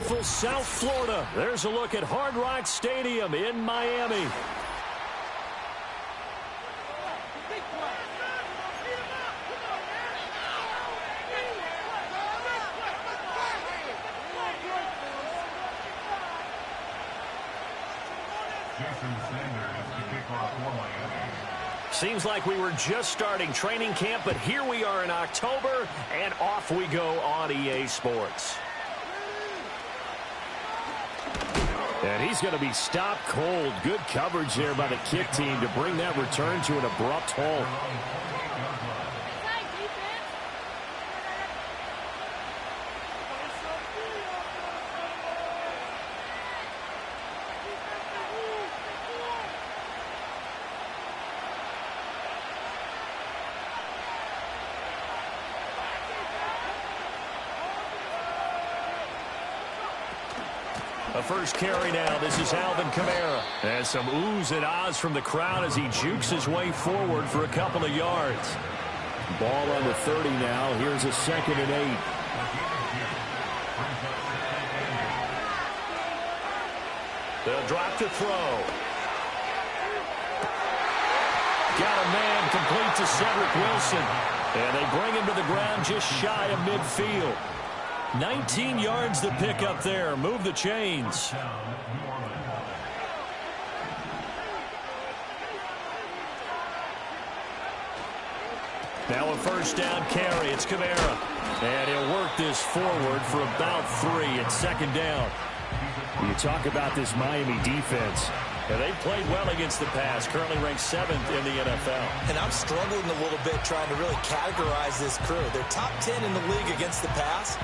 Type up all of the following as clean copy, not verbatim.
beautiful South Florida. There's a look at Hard Rock Stadium in Miami. Seems like we were just starting training camp, but here we are in October, and off we go on EA Sports. And he's going to be stopped cold. Good coverage there by the kick team to bring that return to an abrupt halt. A first carry now. This is Alvin Kamara. And some oohs and ahs from the crowd as he jukes his way forward for a couple of yards. Ball on the 30 now. Here's a 2nd and 8. They'll drop to throw. Got a man complete to Cedric Wilson. And they bring him to the ground just shy of midfield. 19 yards to pick up there. Move the chains. Now a first down carry. It's Kamara. And he'll work this forward for about 3. It's 2nd down. You talk about this Miami defense. And they've played well against the pass. Currently ranked 7th in the NFL. And I'm struggling a little bit trying to really categorize this crew. They're top 10 in the league against the pass,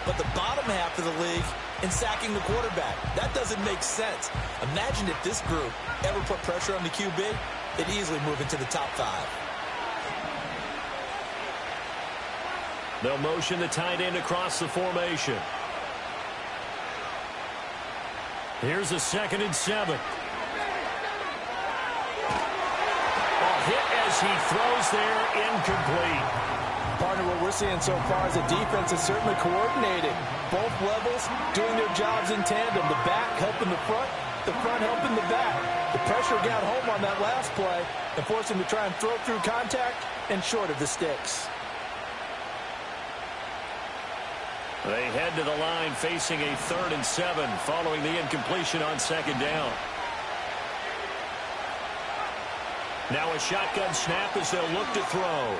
but the bottom half of the league in sacking the quarterback. That doesn't make sense. Imagine if this group ever put pressure on the QB, they'd easily move into the top 5. They'll motion the tight end across the formation. Here's a 2nd and 7. A hit as he throws there, incomplete. Partner, what we're seeing so far is the defense is certainly coordinated. Both levels doing their jobs in tandem. The back helping the front helping the back. The pressure got home on that last play and forced him to try and throw through contact and short of the sticks. They head to the line facing a 3rd and 7 following the incompletion on 2nd down. Now a shotgun snap as they'll look to throw.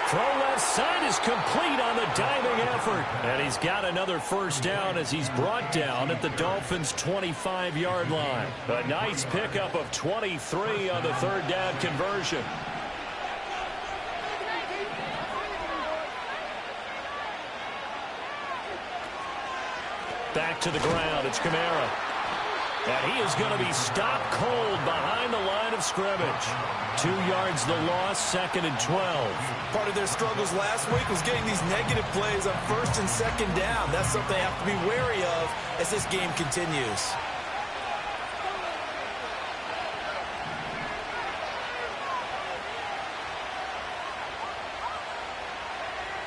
Throw left side is complete on the diving effort. And he's got another first down as he's brought down at the Dolphins' 25-yard line. A nice pickup of 23 on the 3rd down conversion. Back to the ground. It's Kamara. And he is going to be stopped cold behind the line of scrimmage. 2 yards the loss, 2nd and 12. Part of their struggles last week was getting these negative plays on 1st and 2nd down. That's something they have to be wary of as this game continues.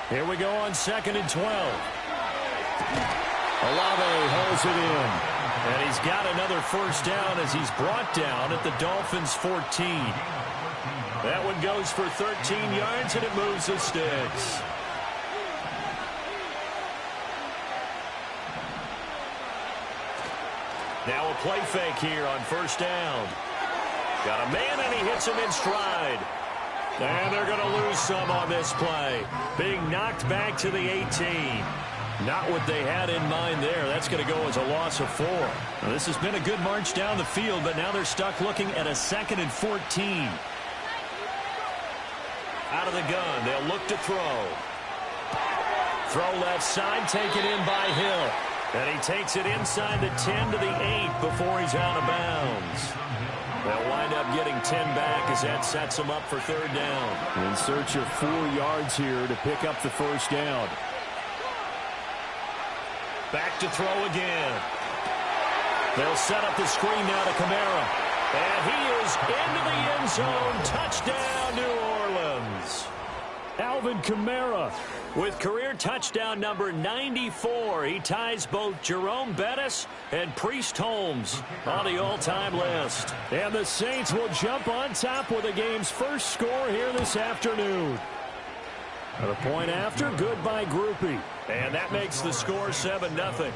Here we go on 2nd and 12. Olave holds it in. And he's got another first down as he's brought down at the Dolphins' 14. That one goes for 13 yards, and it moves the sticks. Now a play fake here on 1st down. Got a man, and he hits him in stride. And they're going to lose some on this play. Being knocked back to the 18. Not what they had in mind there. That's going to go as a loss of 4. Now, this has been a good march down the field, but now they're stuck looking at a 2nd and 14. Out of the gun, they'll look to throw. Throw left side, taken in by Hill. And he takes it inside the 10 to the 8 before he's out of bounds. They'll wind up getting 10 back as that sets them up for 3rd down. In search of 4 yards here to pick up the first down. Back to throw again. They'll set up the screen now to Kamara. And he is into the end zone. Touchdown, New Orleans. Alvin Kamara with career touchdown number 94. He ties both Jerome Bettis and Priest Holmes on the all-time list. And the Saints will jump on top with the game's first score here this afternoon. The point after, good by Groupie. And that makes the score 7-0.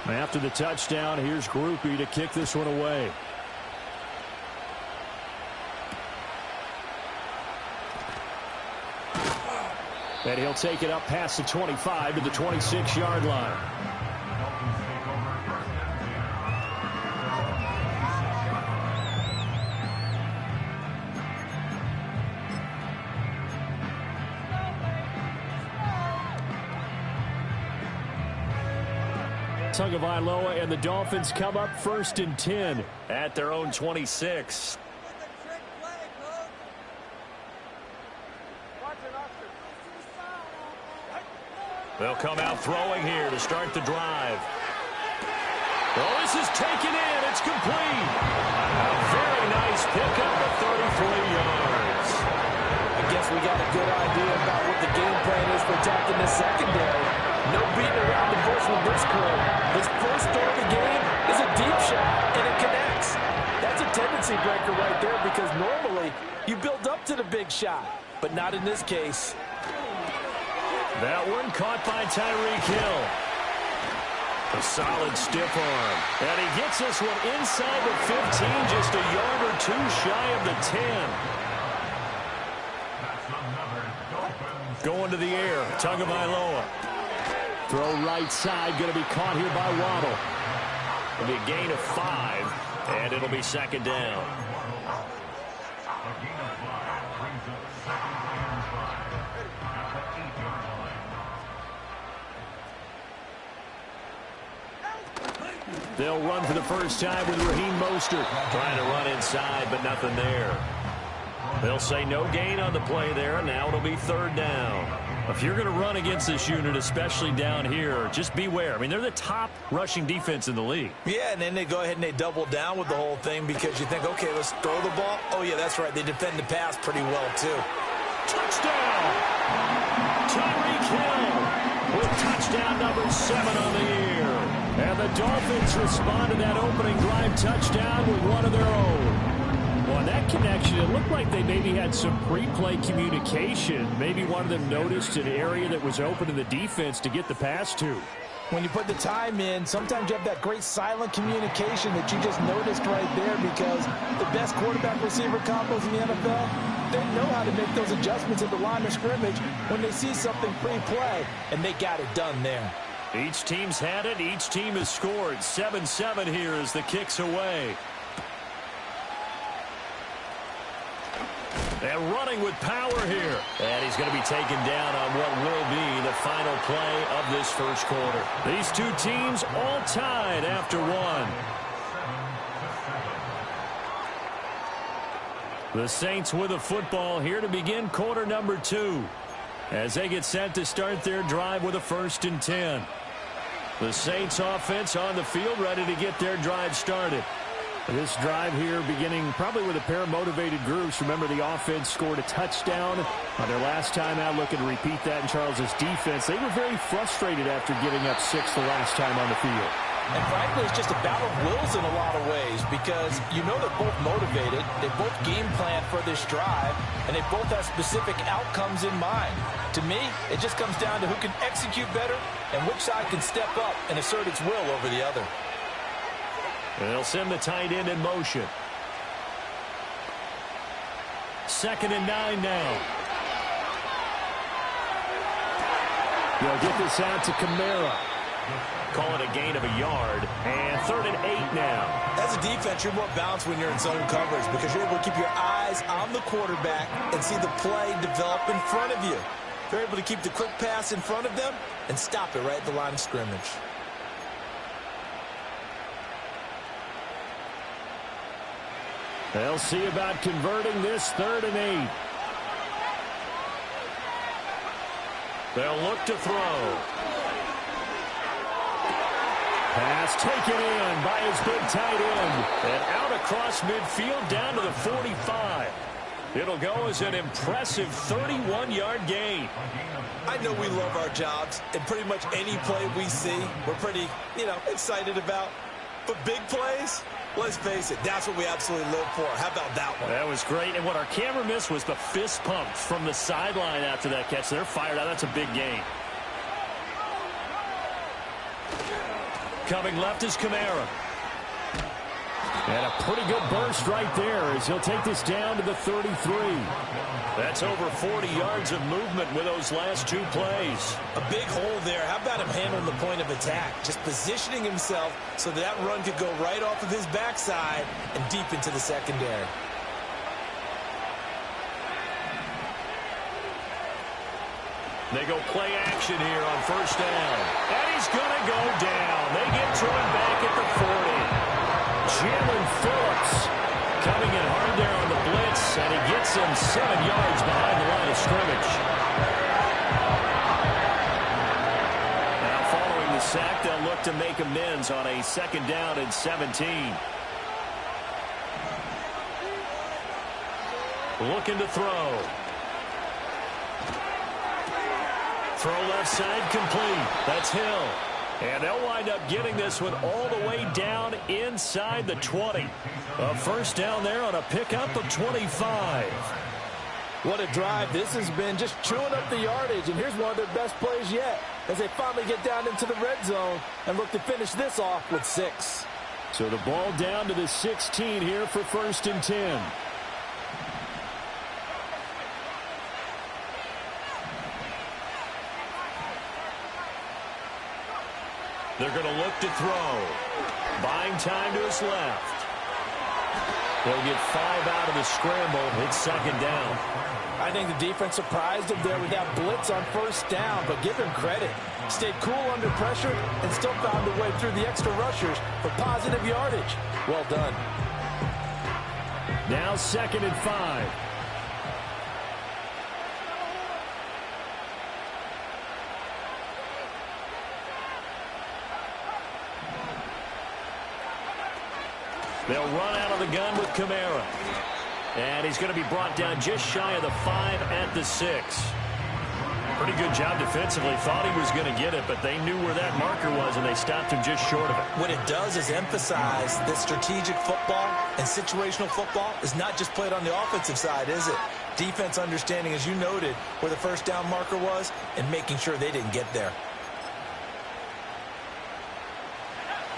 After the touchdown, here's Groupie to kick this one away. And he'll take it up past the 25 to the 26-yard line. Tagovailoa and the Dolphins come up 1st and 10 at their own 26. They'll come out throwing here to start the drive. Oh, this is taken in. It's complete. A very nice pickup of 33 yards. I guess we got a good idea about what the game plan is for attacking the secondary. No beating around the bush with this crew. His first throw of the game is a deep shot, and it connects. That's a tendency breaker right there because normally you build up to the big shot, but not in this case. That one caught by Tyreek Hill. A solid stiff arm. And he gets this one inside the 15, just a yard or two shy of the 10. Going to the air, Tagovailoa. Throw right side, going to be caught here by Waddle. It'll be a gain of 5, and it'll be 2nd down. They'll run for the first time with Raheem Mostert. Trying to run inside, but nothing there. They'll say no gain on the play there. Now it'll be 3rd down. If you're going to run against this unit, especially down here, just beware. I mean, they're the top rushing defense in the league. Yeah, and then they go ahead and they double down with the whole thing because you think, okay, let's throw the ball. Oh, yeah, that's right. They defend the pass pretty well, too. Touchdown! Tyreek Hill with touchdown number 7 on the year. And the Dolphins respond to that opening drive touchdown with one of their own. Well, that connection, it looked like they maybe had some pre-play communication. Maybe one of them noticed an area that was open to the defense to get the pass to. When you put the time in, sometimes you have that great silent communication that you just noticed right there because the best quarterback-receiver combos in the NFL, they know how to make those adjustments at the line of scrimmage when they see something pre-play, and they got it done there. Each team's had it. Each team has scored. 7-7 here as the kick's away. And running with power here. And he's going to be taken down on what will be the final play of this first quarter. These two teams all tied after 1. The Saints with a football here to begin quarter number 2. As they get set to start their drive with a 1st and 10. The Saints offense on the field ready to get their drive started. This drive here beginning probably with a pair of motivated groups. Remember, the offense scored a touchdown on their last time out. Looking to repeat that in Charles's defense. They were very frustrated after giving up 6 the last time on the field. And frankly, it's just a battle of wills in a lot of ways because you know they're both motivated. They both game plan for this drive, and they both have specific outcomes in mind. To me, it just comes down to who can execute better and which side can step up and assert its will over the other. And they'll send the tight end in motion. 2nd and 9 now. They'll get this out to Kamara. Call it a gain of a yard. And 3rd and 8 now. As a defense, you're more balanced when you're in zone coverage because you're able to keep your eyes on the quarterback and see the play develop in front of you. You're able to keep the quick pass in front of them and stop it right at the line of scrimmage. They'll see about converting this 3rd and 8. They'll look to throw. Pass taken in by his big tight end. And out across midfield down to the 45. It'll go as an impressive 31-yard gain. I know we love our jobs, and pretty much any play we see, we're pretty, excited about. But big plays, let's face it, that's what we absolutely live for. How about that one? That was great. And what our camera missed was the fist pump from the sideline after that catch. They're fired out. That's a big gain. Coming left is Kamara. And a pretty good burst right there as he'll take this down to the 33. That's over 40 yards of movement with those last two plays. A big hole there. How about him handling the point of attack? Just positioning himself so that run could go right off of his backside and deep into the secondary. They go play action here on first down. And he's going to go down. They get to him back at the 40. Jalen Phillips coming in hard there on the blitz, and he gets him 7 yards behind the line of scrimmage. Now following the sack, they'll look to make amends on a 2nd down and 17. Looking to throw. Throw left side complete. That's Hill. And they'll wind up getting this one all the way down inside the 20. A first down there on a pickup of 25. What a drive this has been, just chewing up the yardage. And here's one of their best plays yet as they finally get down into the red zone and look to finish this off with 6. So the ball down to the 16 here for 1st and 10. They're going to look to throw. Buying time to his left. They'll get 5 out of the scramble. It's 2nd down. I think the defense surprised him there with that blitz on first down, but give him credit. Stayed cool under pressure and still found a way through the extra rushers for positive yardage. Well done. Now 2nd and 5. They'll run out of the gun with Kamara. And he's going to be brought down just shy of the 5 at the 6. Pretty good job defensively. Thought he was going to get it, but they knew where that marker was, and they stopped him just short of it. What it does is emphasize that strategic football and situational football is not just played on the offensive side, is it? Defense understanding, as you noted, where the first down marker was and making sure they didn't get there.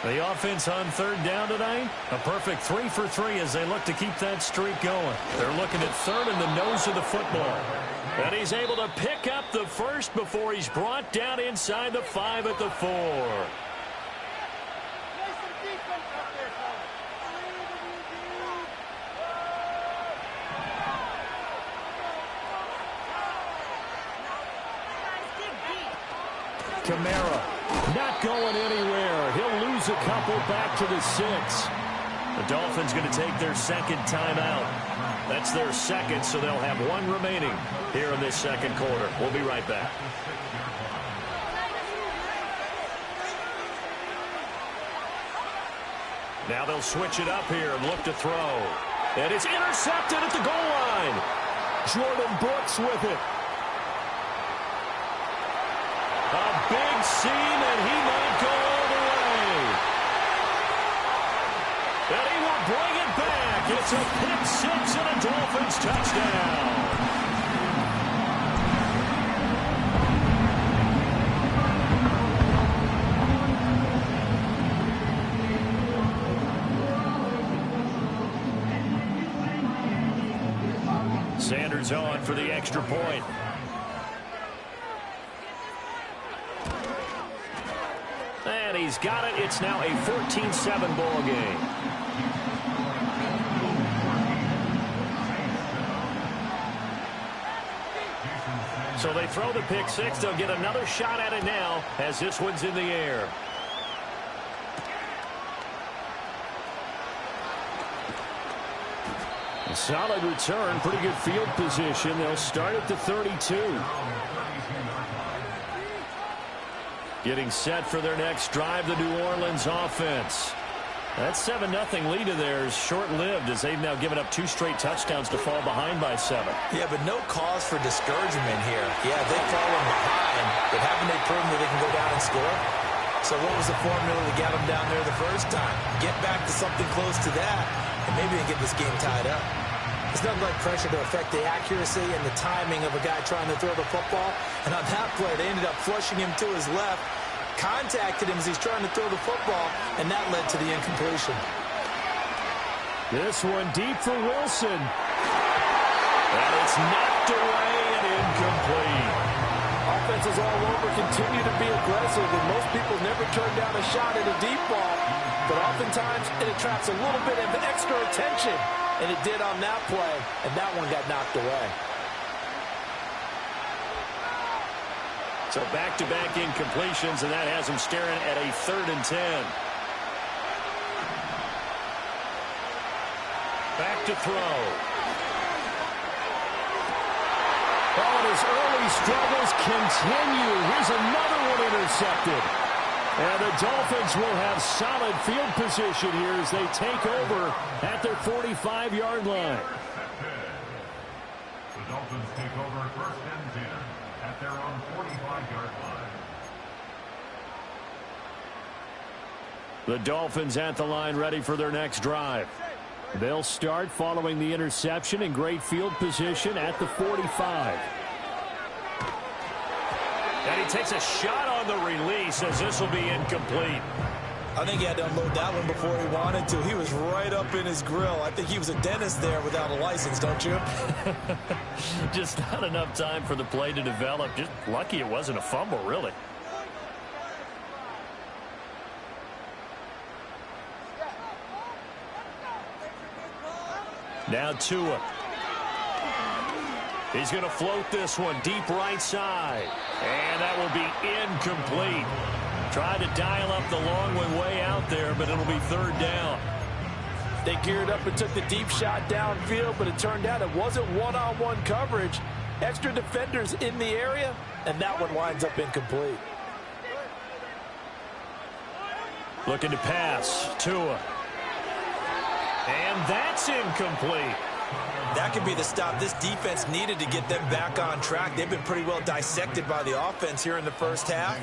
The offense on 3rd down tonight, a perfect 3 for 3 as they look to keep that streak going. They're looking at 3rd in the nose of the football. And he's able to pick up the first before he's brought down inside the 5 at the 4. Kamara not going anywhere. He'll lose a couple back to the 6. The Dolphins going to take their 2nd timeout. That's their 2nd, so they'll have 1 remaining here in this 2nd quarter. We'll be right back. Now they'll switch it up here and look to throw. And it's intercepted at the goal line. Jordan Brooks with it. A big seam, and he might go all the way. And he will bring it back. It's a pick 6 and a Dolphins touchdown. Sanders on for the extra point. And he's got it. It's now a 14-7 ball game. So they throw the pick 6. They'll get another shot at it now as this one's in the air. A solid return, pretty good field position. They'll start at the 32. Getting set for their next drive, the New Orleans offense. That 7-0 lead of theirs short-lived as they've now given up 2 straight touchdowns to fall behind by 7. Yeah, but no cause for discouragement here. Yeah, they've fallen behind, but haven't they proven that they can go down and score? So what was the formula to get them down there the first time? Get back to something close to that, and maybe they get this game tied up. There's nothing like pressure to affect the accuracy and the timing of a guy trying to throw the football. And on that play, they ended up flushing him to his left, contacted him as he's trying to throw the football, and that led to the incompletion. This one deep for Wilson. And it's knocked away and incomplete. Offenses all over continue to be aggressive, and most people never turn down a shot at a deep ball. But oftentimes, it attracts a little bit of extra attention, and it did on that play, and that one got knocked away. So back-to-back incompletions, and that has them staring at a 3rd and 10. Back to throw. Oh, and his early struggles continue. Here's another one intercepted. And the Dolphins will have solid field position here as they take over at their 45-yard line. The Dolphins take over 1st and 10 at their own 45-yard line. The Dolphins at the line ready for their next drive. They'll start following the interception in great field position at the 45. And he takes a shot on the release as this will be incomplete. I think he had to unload that one before he wanted to. He was right up in his grill. I think he was a dentist there without a license, don't you? Just not enough time for the play to develop. Just lucky it wasn't a fumble, really. Now Tua. He's going to float this one deep right side. And that will be incomplete. Tried to dial up the long one way out there, but it'll be 3rd down. They geared up and took the deep shot downfield, but it turned out it wasn't one-on-one coverage. Extra defenders in the area, and that one winds up incomplete. Looking to pass. Tua. And that's incomplete. That could be the stop this defense needed to get them back on track. They've been pretty well dissected by the offense here in the first half.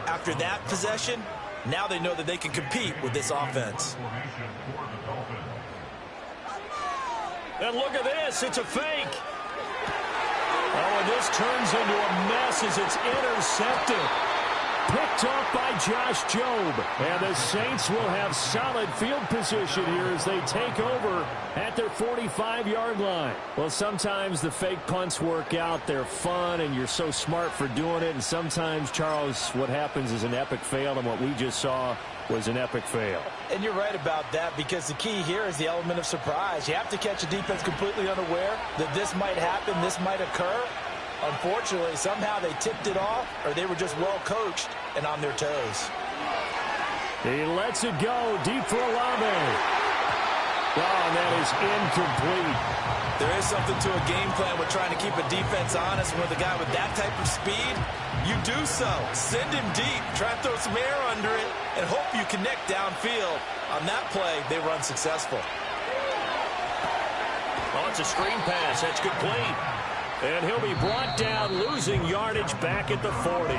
After that possession, now they know that they can compete with this offense. And look at this. It's a fake. Oh, and this turns into a mess as it's intercepted. Picked off by Josh Jobe. And the Saints will have solid field position here as they take over at their 45-yard line. Well, sometimes the fake punts work out. They're fun, and you're so smart for doing it. And sometimes, Charles, what happens is an epic fail, and what we just saw was an epic fail. And you're right about that, because the key here is the element of surprise. You have to catch a defense completely unaware that this might happen, this might occur. Unfortunately, somehow they tipped it off, or they were just well coached and on their toes. He lets it go deep for Olave. Oh, and that is incomplete. There is something to a game plan with trying to keep a defense honest. With a guy with that type of speed, you do so. Send him deep, try and throw some air under it, and hope you connect downfield. On that play, they were unsuccessful. Oh, it's a screen pass. That's complete. And he'll be brought down, losing yardage back at the 40.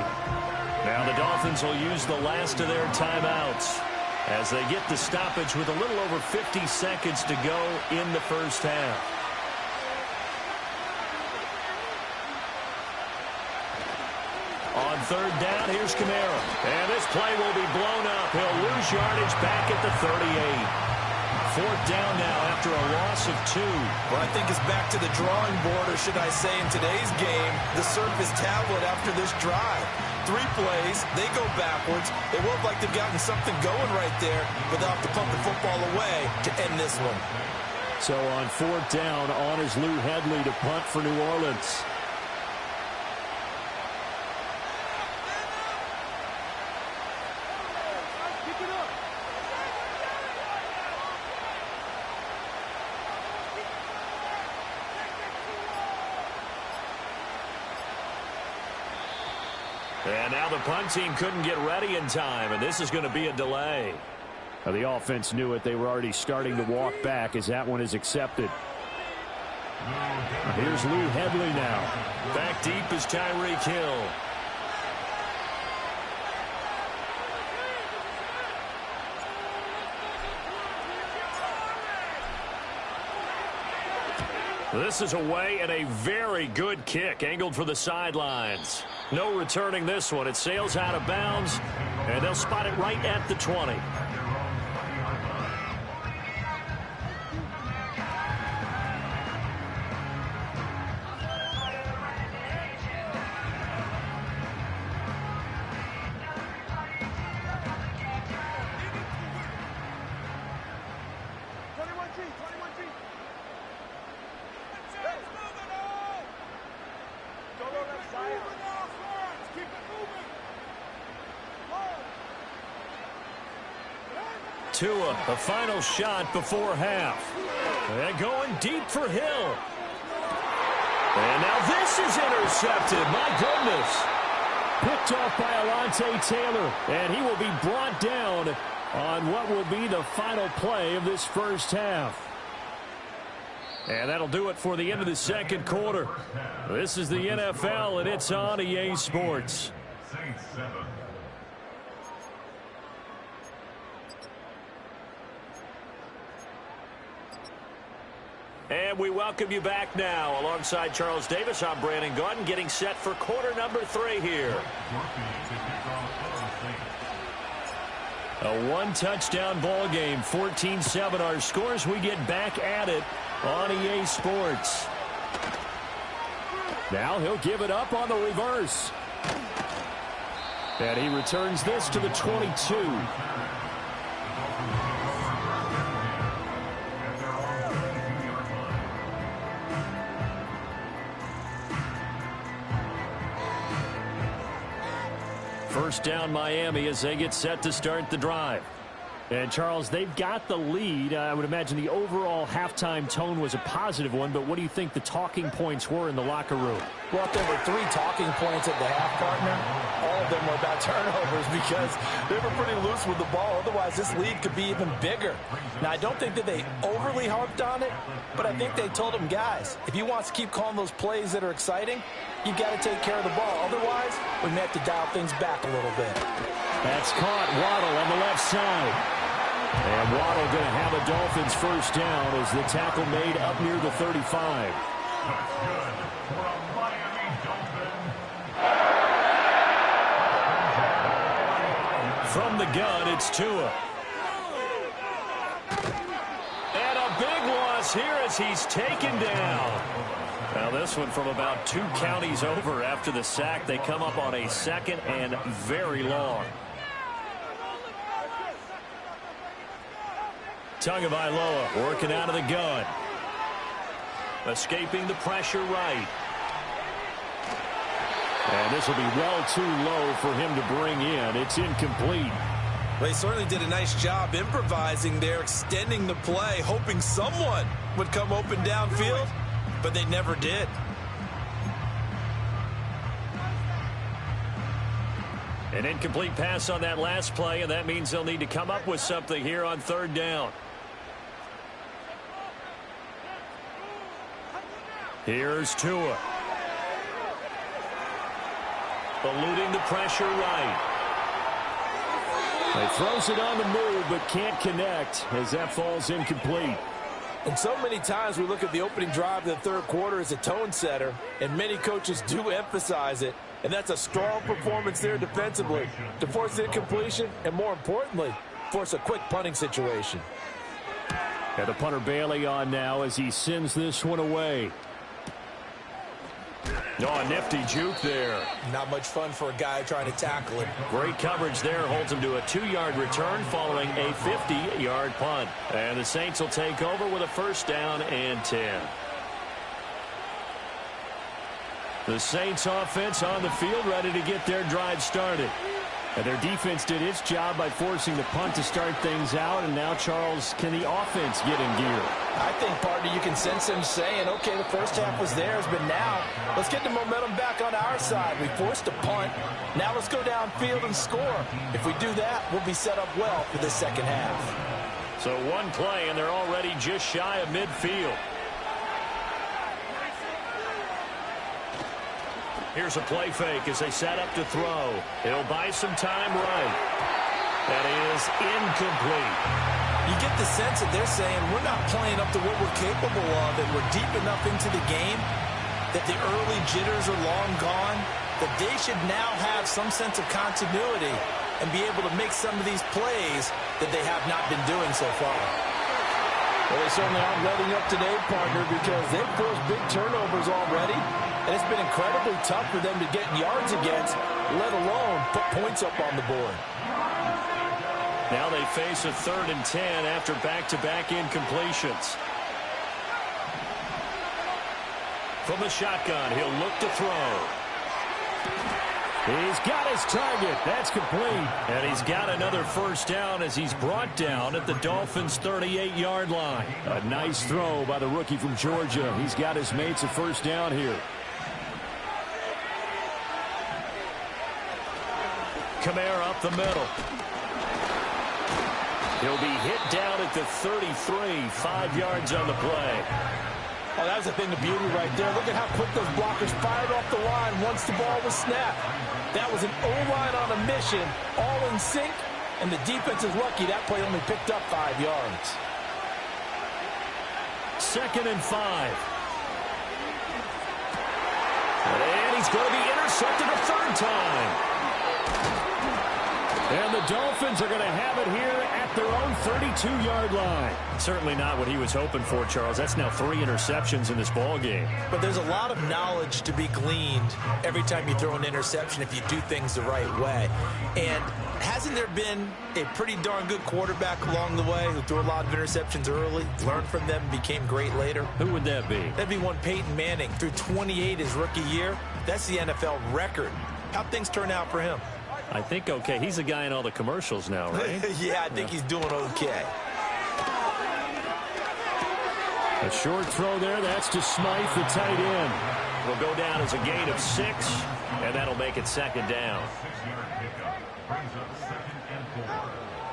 Now the Dolphins will use the last of their timeouts as they get the stoppage with a little over 50 seconds to go in the first half. On 3rd down, here's Kamara. And this play will be blown up. He'll lose yardage back at the 38. 4th down now after a loss of 2. Well, I think it's back to the drawing board, or should I say in today's game, the Surface tablet after this drive. 3 plays, they go backwards. They look like they've gotten something going right there, but they'll have to pump the football away to end this one. So on 4th down, on is Lou Hedley to punt for New Orleans. And now the punt team couldn't get ready in time, and this is going to be a delay. Now the offense knew it. They were already starting to walk back as that one is accepted. Here's Lou Headley now. Back deep is Tyreek Hill. This is away and a very good kick angled for the sidelines. No returning this one. It sails out of bounds, and they'll spot it right at the 20. Tua, the final shot before half. And going deep for Hill. And now this is intercepted. My goodness. Picked off by Alontae Taylor. And he will be brought down on what will be the final play of this first half. And that'll do it for the end of the second quarter. This is the NFL, and it's on EA Sports. Saints 7. And we welcome you back now. Alongside Charles Davis, I'm Brandon Gaudin, getting set for quarter number 3 here. A one-touchdown ball game, 14-7 our scores. We get back at it on EA Sports. Now he'll give it up on the reverse. And he returns this to the 22. First down Miami as they get set to start the drive. And, Charles, they've got the lead. I would imagine the overall halftime tone was a positive one, but what do you think the talking points were in the locker room? Well, if there were 3 talking points at the half, partner, all of them were about turnovers because they were pretty loose with the ball. Otherwise, this lead could be even bigger. Now, I don't think that they overly harped on it, but I think they told them, guys, if you want to keep calling those plays that are exciting, you got to take care of the ball. Otherwise, we may have to dial things back a little bit. That's caught. Waddle on the left side. And Waddle going to have a Dolphins first down as the tackle made up near the 35. That's good for a Miami Dolphin. From the gun, it's Tua. And a big loss here as he's taken down. Now this one from about 2 counties over after the sack. They come up on a 2nd and very long. Tagovailoa working out of the gun. Escaping the pressure right. And this will be well too low for him to bring in. It's incomplete. Well, he certainly did a nice job improvising there, extending the play, hoping someone would come open downfield, but they never did. An incomplete pass on that last play, and that means they'll need to come up with something here on 3rd down. Here's Tua. Eluding the pressure right. He throws it on the move, but can't connect as that falls incomplete. And so many times we look at the opening drive of the 3rd quarter as a tone setter, and many coaches do emphasize it. And that's a strong performance there defensively to force the incompletion and, more importantly, force a quick punting situation. Got the punter Bailey on now as he sends this one away. Oh, a nifty juke there. Not much fun for a guy trying to tackle it. Great coverage there. Holds him to a 2-yard return following a 50-yard punt. And the Saints will take over with a first down and 10. The Saints offense on the field ready to get their drive started. And their defense did its job by forcing the punt to start things out. And now, Charles, can the offense get in gear? I think, partner, you can sense him saying, okay, the first half was theirs, but now let's get the momentum back on our side. We forced a punt. Now let's go downfield and score. If we do that, we'll be set up well for the second half. So one play, and they're already just shy of midfield. Here's a play fake as they set up to throw. It'll buy some time right. That is incomplete. You get the sense that they're saying we're not playing up to what we're capable of, and we're deep enough into the game that the early jitters are long gone, that they should now have some sense of continuity and be able to make some of these plays that they have not been doing so far. Well, they certainly aren't letting up today, partner, because they've forced big turnovers already. And it's been incredibly tough for them to get yards against, let alone put points up on the board. Now they face a 3rd and 10 after back-to-back incompletions. From the shotgun, he'll look to throw. He's got his target. That's complete. And he's got another first down as he's brought down at the Dolphins' 38-yard line. A nice throw by the rookie from Georgia. He's got his mates a first down here. Kamara up the middle. He'll be hit down at the 33, 5 yards on the play. Oh, that was a thing of beauty right there. Look at how quick those blockers fired off the line once the ball was snapped. That was an O-line on a mission, all in sync, and the defense is lucky that play only picked up 5 yards. 2nd and 5. And he's going to be intercepted a 3rd time. And the Dolphins are going to have it here at their own 32-yard line. Certainly not what he was hoping for, Charles. That's now 3 interceptions in this ball game. But there's a lot of knowledge to be gleaned every time you throw an interception if you do things the right way. And hasn't there been a pretty darn good quarterback along the way who threw a lot of interceptions early, learned from them, became great later? Who would that be? That'd be one Peyton Manning. Threw 28 his rookie year. That's the NFL record. How'd things turn out for him? I think okay. He's the guy in all the commercials now, right? Yeah, I think he's doing okay. A short throw there. That's to Smythe, the tight end. Will go down as a gain of 6, and that'll make it 2nd down.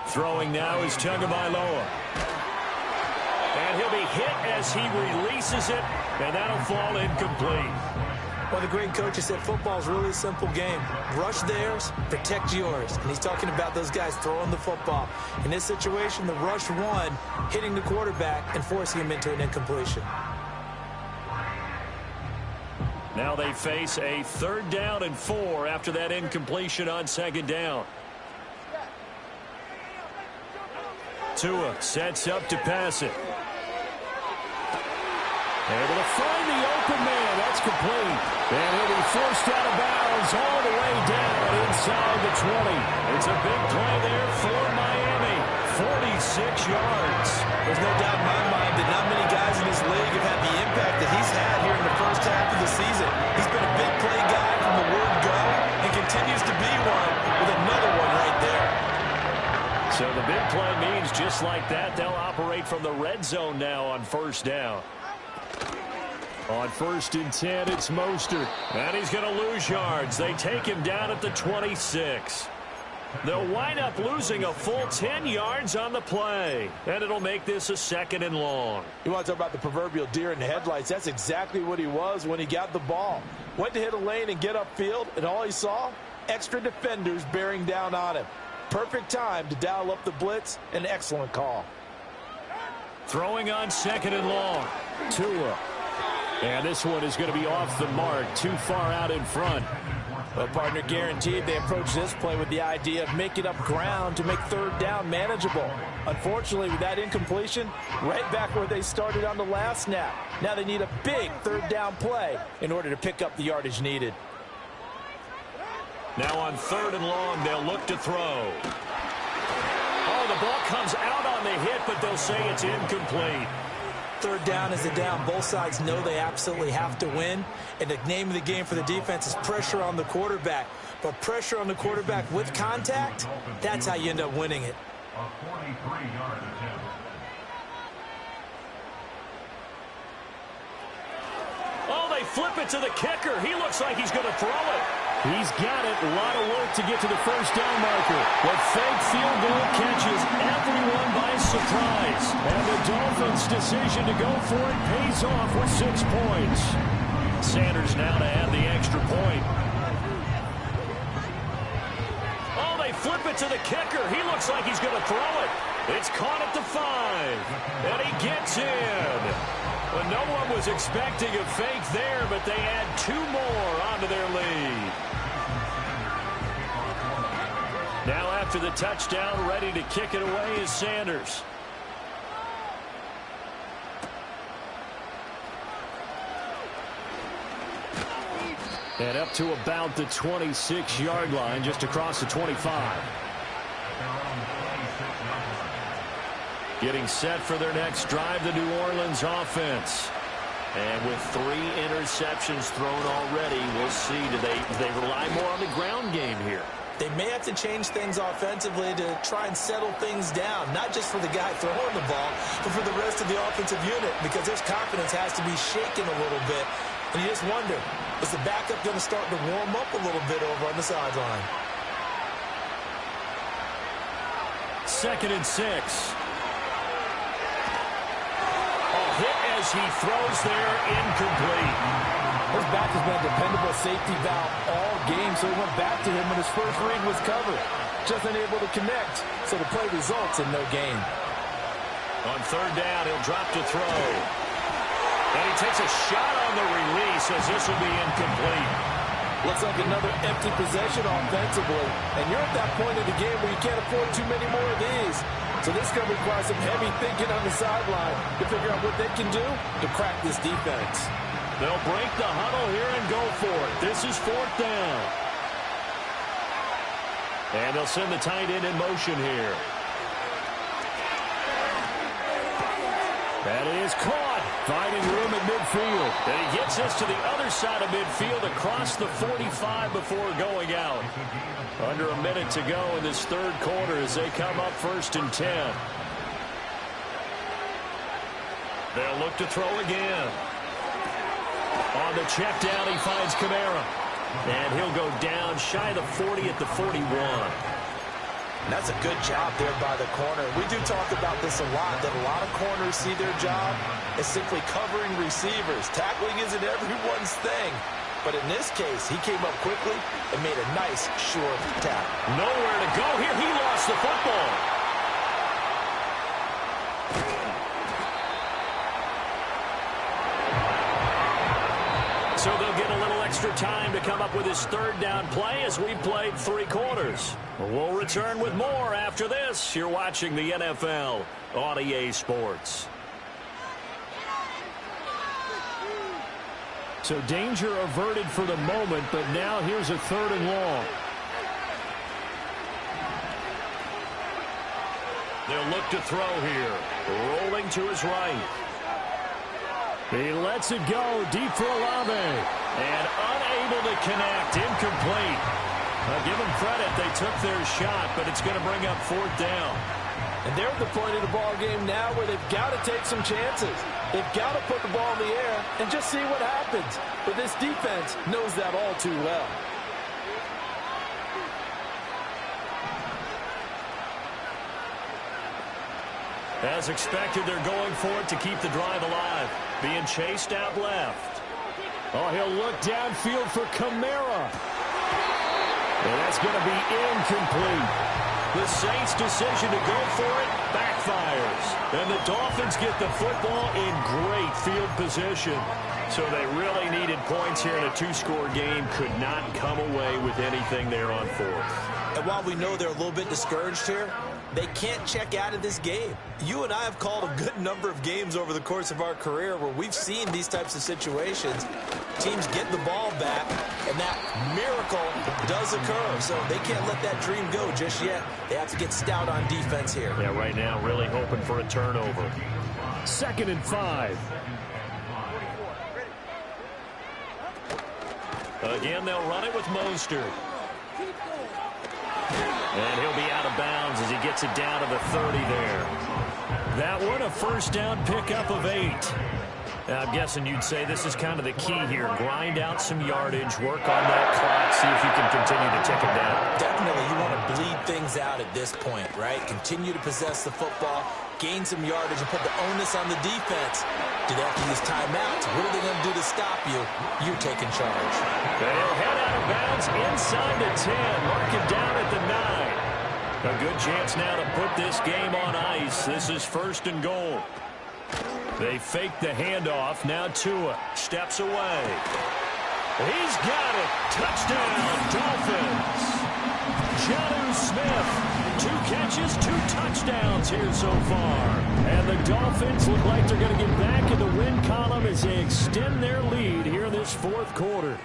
Throwing now is Tagovailoa. And he'll be hit as he releases it, and that'll fall incomplete. Well, the great coach has said football is really a simple game. Rush theirs, protect yours. And he's talking about those guys throwing the football. In this situation, the rush one, hitting the quarterback and forcing him into an incompletion. Now they face a 3rd down and 4 after that incompletion on 2nd down. Tua sets up to pass it. Able to find the open man. That's complete. And he'll be forced out of bounds all the way down inside the 20. It's a big play there for Miami. 46 yards. There's no doubt in my mind that not many guys in this league have had the impact that he's had here in the first half of the season. He's been a big play guy from the word go and continues to be one with another one right there. So the big play means just like that, they'll operate from the red zone now on 1st down. On 1st and 10, it's Mostert. And he's going to lose yards. They take him down at the 26. They'll wind up losing a full 10 yards on the play. And it'll make this a 2nd and long. You want to talk about the proverbial deer in the headlights. That's exactly what he was when he got the ball. Went to hit a lane and get upfield, and all he saw, extra defenders bearing down on him. Perfect time to dial up the blitz. An excellent call. Throwing on 2nd and long. Tua. And this one is going to be off the mark, too far out in front. Well, partner, guaranteed they approach this play with the idea of making up ground to make 3rd down manageable. Unfortunately, with that incompletion, right back where they started on the last snap. Now they need a big 3rd down play in order to pick up the yardage needed. Now on 3rd and long, they'll look to throw. Oh, the ball comes out on the hit, but they'll say it's incomplete. 3rd down is a down. Both sides know they absolutely have to win. And the name of the game for the defense is pressure on the quarterback. But pressure on the quarterback with contact, that's how you end up winning it. A 43-yard attempt. Oh, they flip it to the kicker. He looks like he's going to throw it. He's got it. A lot of work to get to the first down marker. The fake field goal catches everyone by surprise. And the Dolphins' decision to go for it pays off with 6 points. Sanders now to add the extra point. Oh, they flip it to the kicker. He looks like he's going to throw it. It's caught at the 5. And he gets in. Well, no one was expecting a fake there, but they add 2 more onto their lead. Now after the touchdown, ready to kick it away is Sanders. And up to about the 26-yard line, just across the 25. Getting set for their next drive, the New Orleans offense. And with 3 interceptions thrown already, we'll see. Do they rely more on the ground game here? They may have to change things offensively to try and settle things down, not just for the guy throwing the ball, but for the rest of the offensive unit, because his confidence has to be shaken a little bit. And you just wonder, is the backup going to start to warm up a little bit over on the sideline? 2nd and 6. Hit as he throws there, incomplete. His back has been a dependable safety valve all game, so he went back to him when his first read was covered. Just unable to connect, so the play results in no gain. On 3rd down, he'll drop to throw. And he takes a shot on the release as this will be incomplete. Looks like another empty possession offensively, and you're at that point in the game where you can't afford too many more of these. So this is going to require some heavy thinking on the sideline to figure out what they can do to crack this defense. They'll break the huddle here and go for it. This is 4th down. And they'll send the tight end in motion here. That is caught. Finding room at midfield. And he gets this to the other side of midfield across the 45 before going out. Under a minute to go in this 3rd quarter as they come up 1st and 10. They'll look to throw again. On the check down, he finds Kamara. And he'll go down shy of the 40 at the 41. That's a good job there by the corner. We do talk about this a lot, that a lot of corners see their job as simply covering receivers. Tackling isn't everyone's thing. But in this case, he came up quickly and made a nice, short tackle. Nowhere to go here. He lost the football. So they'll get a little extra time to come up with his 3rd down play as we've played 3 quarters. We'll return with more after this. You're watching the NFL on EA Sports. So danger averted for the moment, but now here's a 3rd and long. They'll look to throw here. Rolling to his right. He lets it go deep for Olave. And unable to connect. Incomplete. I'll give them credit. They took their shot, but it's going to bring up 4th down. And they're at the point of the ball game now where they've got to take some chances. They've got to put the ball in the air and just see what happens. But this defense knows that all too well. As expected, they're going for it to keep the drive alive. Being chased out left. Oh, he'll look downfield for Kamara. And that's going to be incomplete. The Saints' decision to go for it backfires. And the Dolphins get the football in great field position. So they really needed points here in a 2-score game. Could not come away with anything there on 4th. And while we know they're a little bit discouraged here, they can't check out of this game. You and I have called a good number of games over the course of our career where we've seen these types of situations. Teams get the ball back, and that miracle does occur. So they can't let that dream go just yet. They have to get stout on defense here. Yeah, right now really hoping for a turnover. 2nd and 5. Again, they'll run it with Mostert. And he'll be out of bounds as he gets it down to the 30 there. That one a first down pickup of 8. Now, I'm guessing you'd say this is kind of the key here. Grind out some yardage, work on that clock, see if you can continue to tick it down. Definitely, you want to bleed things out at this point, right? Continue to possess the football, gain some yardage, and put the onus on the defense. Do they have to use timeouts? What are they going to do to stop you? You're taking charge. They'll head out of bounds inside the 10. Mark it down at the 9. A good chance now to put this game on ice. This is 1st and goal. They fake the handoff. Now Tua steps away. He's got it. Touchdown, Dolphins. Jonnu Smith, 2 catches, 2 touchdowns here so far. And the Dolphins look like they're going to get back in the win column as they extend their lead here in this 4th quarter.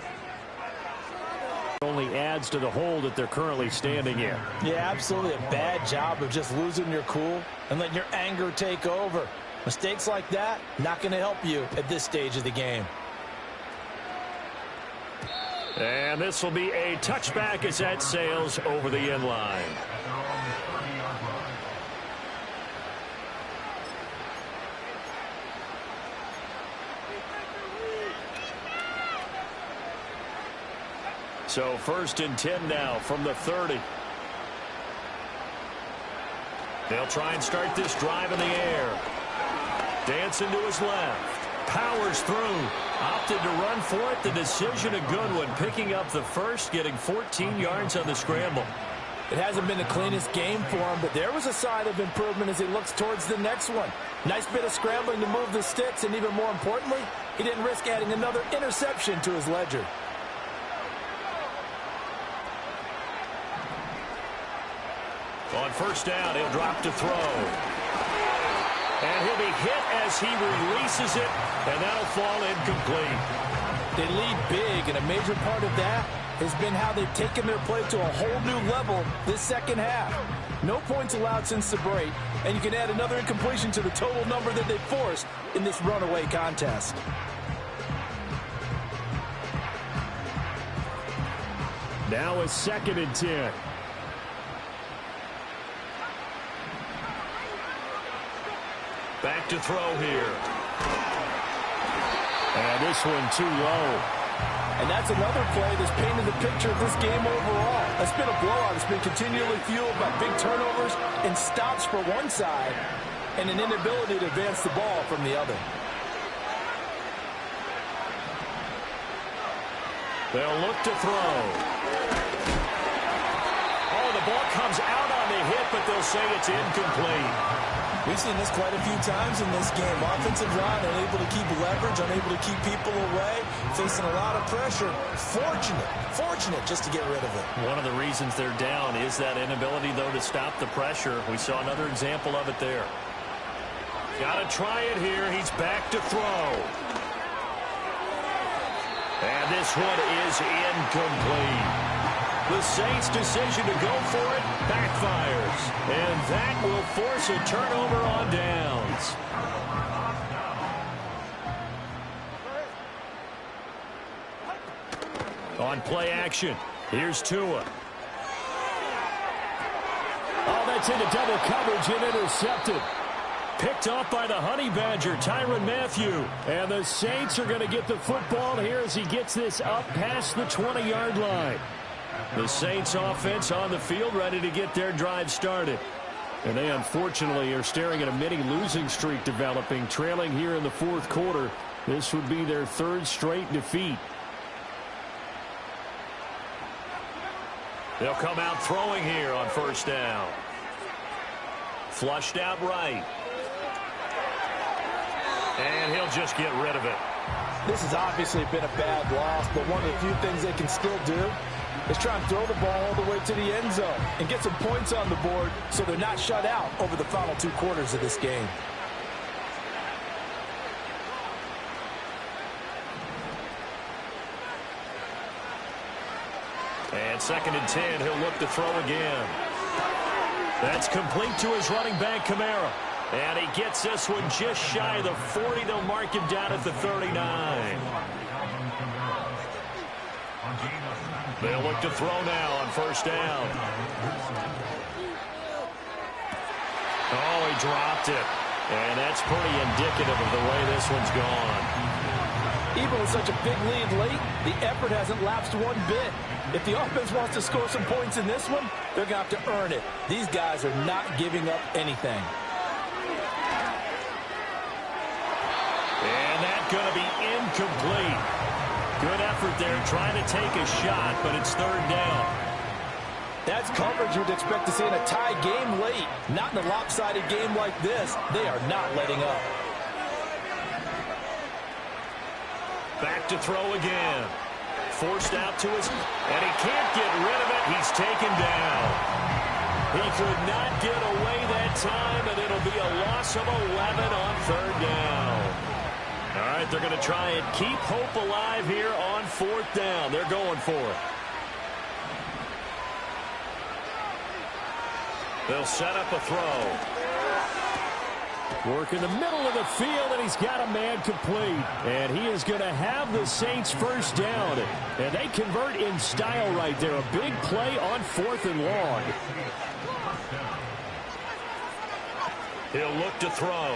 Only adds to the hole that they're currently standing in. Yeah, absolutely a bad job of just losing your cool and letting your anger take over. Mistakes like that, not going to help you at this stage of the game. And this will be a touchback as that sails over the end line. So 1st and 10 now from the 30. They'll try and start this drive in the air. Dancing to his left. Powers through. Opted to run for it. The decision a good one. Picking up the first, getting 14 yards on the scramble. It hasn't been the cleanest game for him, but there was a sign of improvement as he looks towards the next one. Nice bit of scrambling to move the sticks, and even more importantly, he didn't risk adding another interception to his ledger. On 1st down, he'll drop to throw. And he'll be hit as he releases it, and that'll fall incomplete. They lead big, and a major part of that has been how they've taken their play to a whole new level this second half. No points allowed since the break, and you can add another incompletion to the total number that they forced in this runaway contest. Now a 2nd and 10. Back to throw here. And this one too low. And that's another play that's painted the picture of this game overall. It's been a blowout. It's been continually fueled by big turnovers and stops for one side and an inability to advance the ball from the other. They'll look to throw. Oh, the ball comes out on the hit, but they'll say it's incomplete. We've seen this quite a few times in this game. Offensive line unable to keep leverage, unable to keep people away, facing a lot of pressure. Fortunate just to get rid of it. One of the reasons they're down is that inability, though, to stop the pressure. We saw another example of it there. Got to try it here. He's back to throw. And this one is incomplete. The Saints' decision to go for it backfires. And that will force a turnover on downs. On play action, here's Tua. Oh, that's into double coverage and intercepted. Picked off by the Honey Badger, Tyrann Mathieu. And the Saints are going to get the football here as he gets this up past the 20-yard line. The Saints offense on the field ready to get their drive started. And they unfortunately are staring at a mini losing streak developing, trailing here in the 4th quarter. This would be their 3rd straight defeat. They'll come out throwing here on 1st down. Flushed out right. And he'll just get rid of it. This has obviously been a bad loss, but one of the few things they can still do is try and throw the ball all the way to the end zone and get some points on the board so they're not shut out over the final 2 quarters of this game. And 2nd and 10, he'll look to throw again. That's complete to his running back, Kamara. And he gets this one just shy of the 40. They'll mark him down at the 39. They'll look to throw now on first down. Oh, he dropped it. And that's pretty indicative of the way this one's gone. Even with such a big lead late, the effort hasn't lapsed one bit. If the offense wants to score some points in this one, they're going to have to earn it. These guys are not giving up anything. And that's going to be incomplete. Good effort there trying to take a shot, but it's third down. That's coverage you'd expect to see in a tie game late. Not in a lopsided game like this. They are not letting up. Back to throw again. Forced out to his, and he can't get rid of it. He's taken down. He could not get away that time, and it'll be a loss of 11 on third down. All right, they're going to try and keep hope alive here on fourth down. They're going for it. They'll set up a throw. Work in the middle of the field, and he's got a man complete. And he is going to have the Saints first down. And they convert in style right there. A big play on fourth and long. He'll look to throw.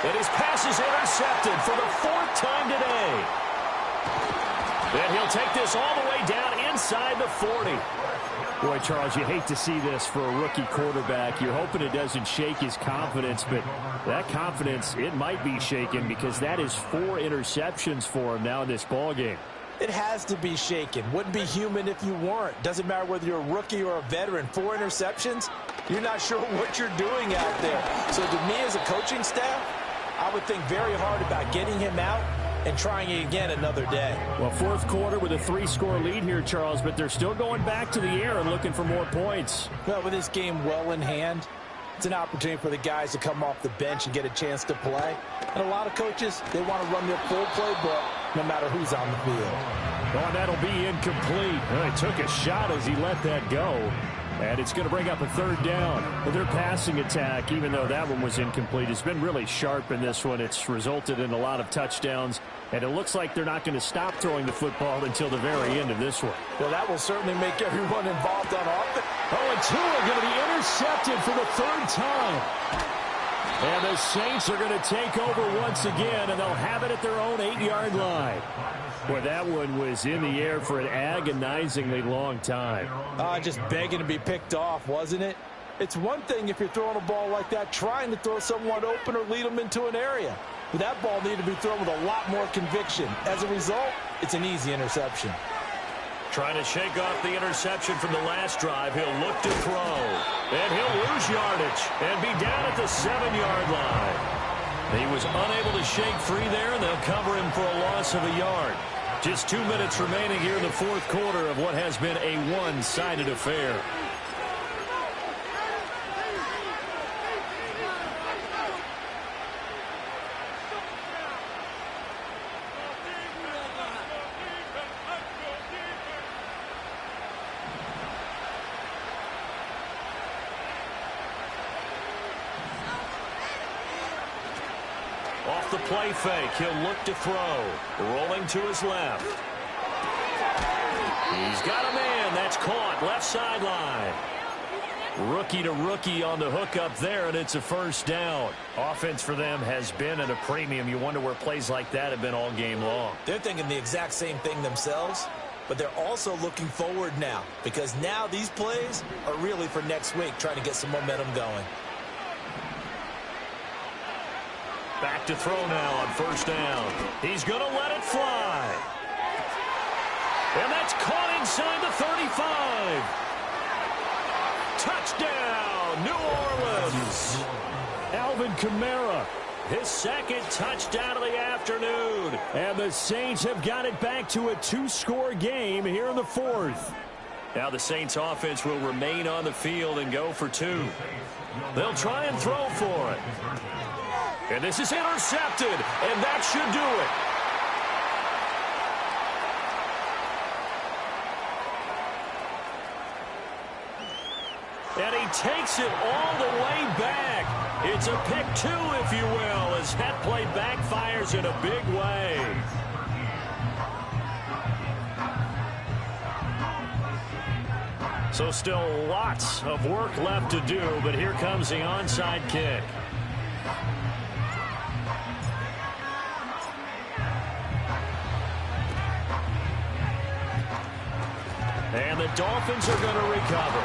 And his pass is intercepted for the fourth time today. And he'll take this all the way down inside the 40. Boy, Charles, you hate to see this for a rookie quarterback. You're hoping it doesn't shake his confidence, but that confidence, it might be shaken because that is 4 interceptions for him now in this ballgame. It has to be shaken. Wouldn't be human if you weren't. Doesn't matter whether you're a rookie or a veteran. 4 interceptions, you're not sure what you're doing out there. So to me as a coaching staff, I would think very hard about getting him out and trying it again another day. Well, fourth quarter with a 3-score lead here, Charles, but they're still going back to the air and looking for more points. Well, with this game well in hand, it's an opportunity for the guys to come off the bench and get a chance to play. And a lot of coaches, they want to run their full playbook no matter who's on the field. Oh, and that'll be incomplete. Well, he took a shot as he let that go. And it's going to bring up a third down. But their passing attack, even though that one was incomplete, has been really sharp in this one. It's resulted in a lot of touchdowns. And it looks like they're not going to stop throwing the football until the very end of this one. Well, that will certainly make everyone involved on offense. Oh, and 2 are going to be intercepted for the third time. And the Saints are going to take over once again, and they'll have it at their own 8-yard line. Boy, that one was in the air for an agonizingly long time. Just begging to be picked off, wasn't it? It's one thing if you're throwing a ball like that, trying to throw someone open or lead them into an area. But that ball needed to be thrown with a lot more conviction. As a result, it's an easy interception. Trying to shake off the interception from the last drive. He'll look to throw. And he'll lose yardage and be down at the 7-yard line. He was unable to shake free there, and they'll cover him for a loss of a yard. Just 2 minutes remaining here in the fourth quarter of what has been a one-sided affair. Off the play fake, he'll look to throw. Rolling to his left. He's got a man. That's caught. Left sideline. Rookie to rookie on the hook up there, and it's a first down. Offense for them has been at a premium. You wonder where plays like that have been all game long. They're thinking the exact same thing themselves, but they're also looking forward now because now these plays are really for next week, trying to get some momentum going. Back to throw now on first down. He's going to let it fly. And that's caught inside the 35. Touchdown, New Orleans. Alvin Kamara, His second touchdown of the afternoon. and the Saints have got it back to a 2-score game here in the fourth. Now the Saints offense will remain on the field and go for 2. They'll try and throw for it. And this is intercepted, and that should do it. And he takes it all the way back. It's a pick 2, if you will, as that play backfires in a big way. So still lots of work left to do, but here comes the onside kick. And the Dolphins are going to recover.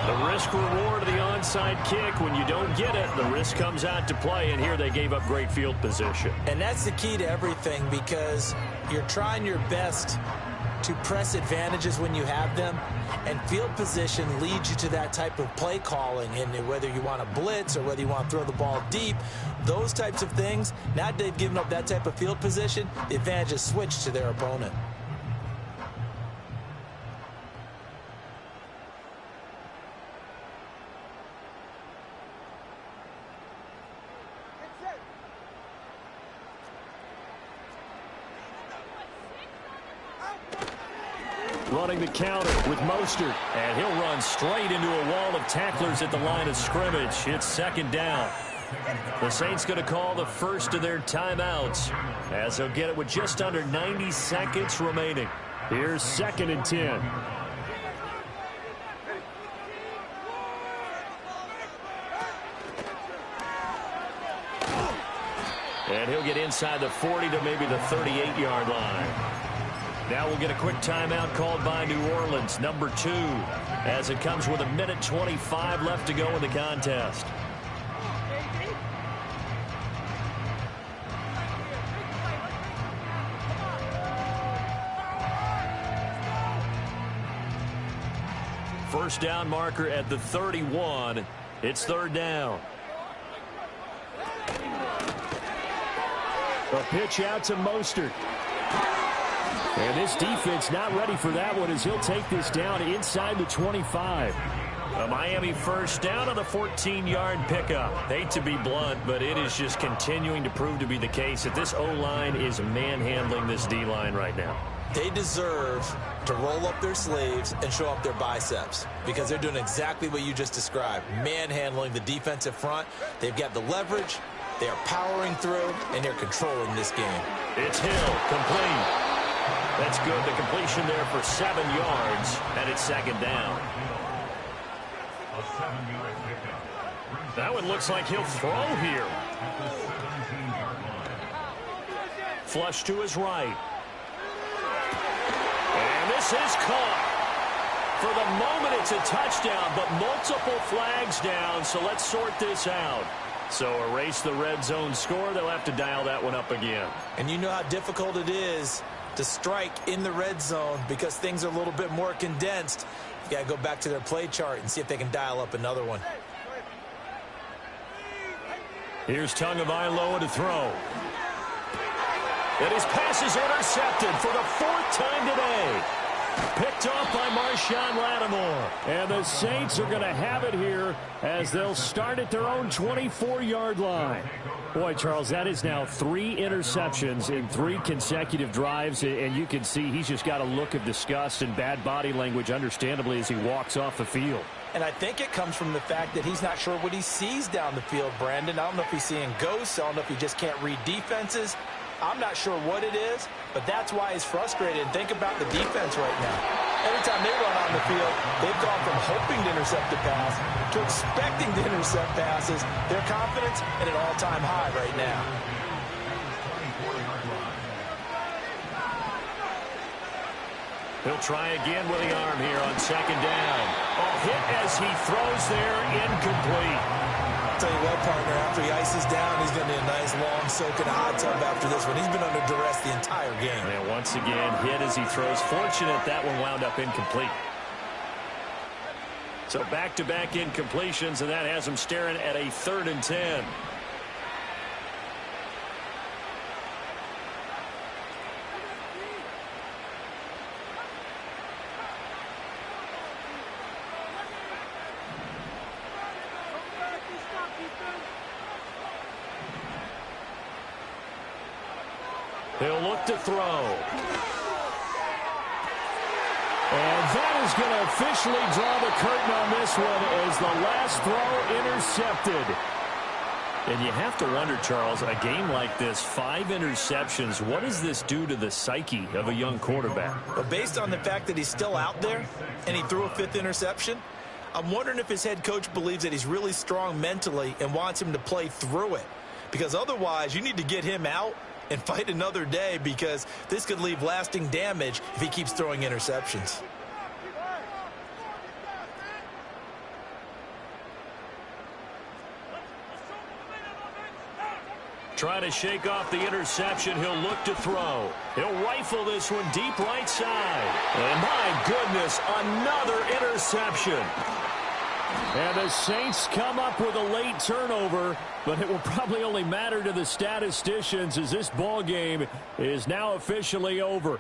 The risk-reward of the onside kick, when you don't get it, the risk comes out to play, and here they gave up great field position. And that's the key to everything, because you're trying your best to press advantages when you have them, and field position leads you to that type of play calling. And whether you want to blitz or whether you want to throw the ball deep, those types of things, now they've given up that type of field position, the advantage is switched to their opponent. Running the counter with Mostert. And he'll run straight into a wall of tacklers at the line of scrimmage. It's second down. The Saints going to call the first of their timeouts, as they'll get it with just under 90 seconds remaining. Here's 2nd and 10. And he'll get inside the 40 to maybe the 38-yard line. Now we'll get a quick timeout called by New Orleans, number 2, as it comes with 1:25 left to go in the contest. First down marker at the 31. It's 3rd down. A pitch out to Mostert. And this defense not ready for that one, as he'll take this down inside the 25. A Miami first down on the 14-yard pickup. Hate to be blunt, but it is just continuing to prove to be the case that this O-line is manhandling this D-line right now. They deserve to roll up their sleeves and show up their biceps, because they're doing exactly what you just described, manhandling the defensive front. They've got the leverage, they are powering through, and they're controlling this game. It's Hill, complete. That's good. The completion there for 7 yards, and it's 2nd down. A 7-yard pickup. That one looks like he'll throw here. At the 17-yard line. Flush to his right. And this is caught. For the moment, it's a touchdown, but multiple flags down, so let's sort this out. So erase the red zone score. They'll have to dial that one up again. And you know how difficult it is to strike in the red zone, because things are a little bit more condensed. You got to go back to their play chart and see if they can dial up another one. Here's Tagovailoa to throw. And his pass is intercepted for the 4th time today. Picked off by Marshawn Lattimore. And the Saints are going to have it here as they'll start at their own 24-yard line. Boy, Charles, that is now 3 interceptions in 3 consecutive drives, and you can see he's just got a look of disgust and bad body language, understandably, as he walks off the field. And I think it comes from the fact that he's not sure what he sees down the field, Brandon. I don't know if he's seeing ghosts. I don't know if he just can't read defenses. I'm not sure what it is, but that's why he's frustrated. And think about the defense right now. Every time they run on the field, they've gone from hoping to intercept a pass to expecting to intercept passes. Their confidence at an all-time high right now. He'll try again with the arm here on 2nd down. Oh, hit as he throws there, incomplete. I'll tell you what, partner, after he ices down, he's going to need a nice long soak in a hot tub after this one. He's been under duress the entire game. And once again, hit as he throws. Fortunate that one wound up incomplete. So back-to-back incompletions, and that has him staring at a 3rd and 10. He'll look to throw. And that is going to officially draw the curtain on this one as the last throw intercepted. And you have to wonder, Charles, a game like this, 5 interceptions, what does this do to the psyche of a young quarterback? But based on the fact that he's still out there and he threw a 5th interception, I'm wondering if his head coach believes that he's really strong mentally and wants him to play through it. Because otherwise, you need to get him out and fight another day, because this could leave lasting damage if he keeps throwing interceptions. Trying to shake off the interception. He'll look to throw. He'll rifle this one deep right side. And my goodness, another interception. And the Saints come up with a late turnover, but it will probably only matter to the statisticians as this ball game is now officially over.